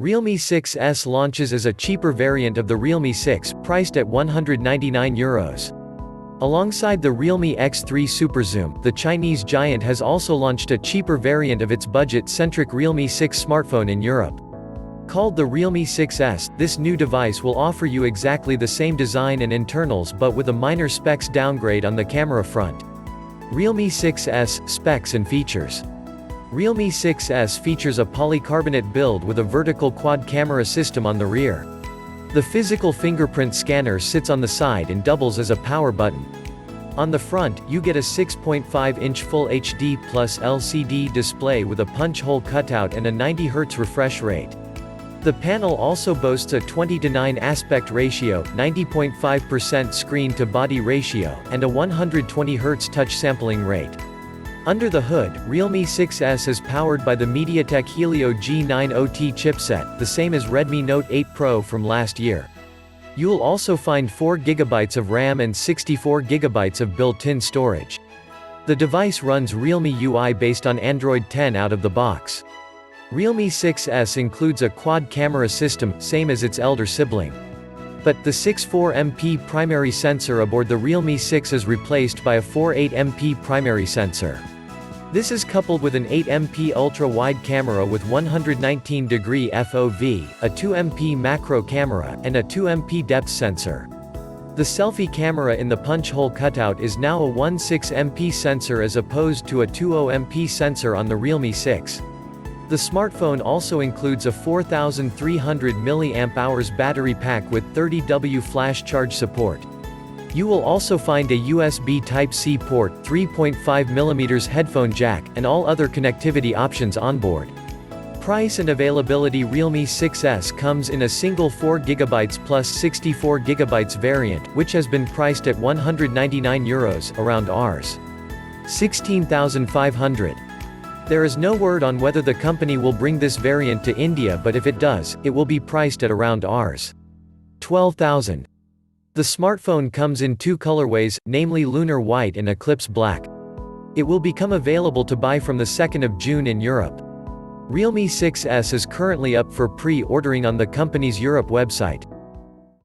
Realme 6S launches as a cheaper variant of the Realme 6, priced at €199. Alongside the Realme X3 Super Zoom, the Chinese giant has also launched a cheaper variant of its budget-centric Realme 6 smartphone in Europe. Called the Realme 6S, this new device will offer you exactly the same design and internals but with a minor specs downgrade on the camera front. Realme 6S, specs and features. Realme 6S features a polycarbonate build with a vertical quad camera system on the rear. The physical fingerprint scanner sits on the side and doubles as a power button. On the front, you get a 6.5-inch Full HD Plus LCD display with a punch hole cutout and a 90 Hz refresh rate. The panel also boasts a 20:9 aspect ratio, 90.5% screen-to-body ratio, and a 120 Hz touch sampling rate. Under the hood, Realme 6S is powered by the MediaTek Helio G90T chipset, the same as Redmi Note 8 Pro from last year. You'll also find 4GB of RAM and 64GB of built-in storage. The device runs Realme UI based on Android 10 out of the box. Realme 6S includes a quad camera system, same as its elder sibling. But the 6.4MP primary sensor aboard the Realme 6 is replaced by a 4.8MP primary sensor. This is coupled with an 8MP ultra-wide camera with 119° FOV, a 2MP macro camera, and a 2MP depth sensor. The selfie camera in the punch hole cutout is now a 1.6MP sensor as opposed to a 2.0MP sensor on the Realme 6. The smartphone also includes a 4300 mAh battery pack with 30W flash charge support. You will also find a USB Type-C port, 3.5mm headphone jack, and all other connectivity options onboard. Price and availability: Realme 6S comes in a single 4GB plus 64GB variant, which has been priced at €199, around Rs. 16,500. There is no word on whether the company will bring this variant to India, but if it does, it will be priced at around Rs. 12,000. The smartphone comes in two colorways, namely Lunar White and Eclipse Black. It will become available to buy from the 2nd of June in Europe. Realme 6S is currently up for pre-ordering on the company's Europe website.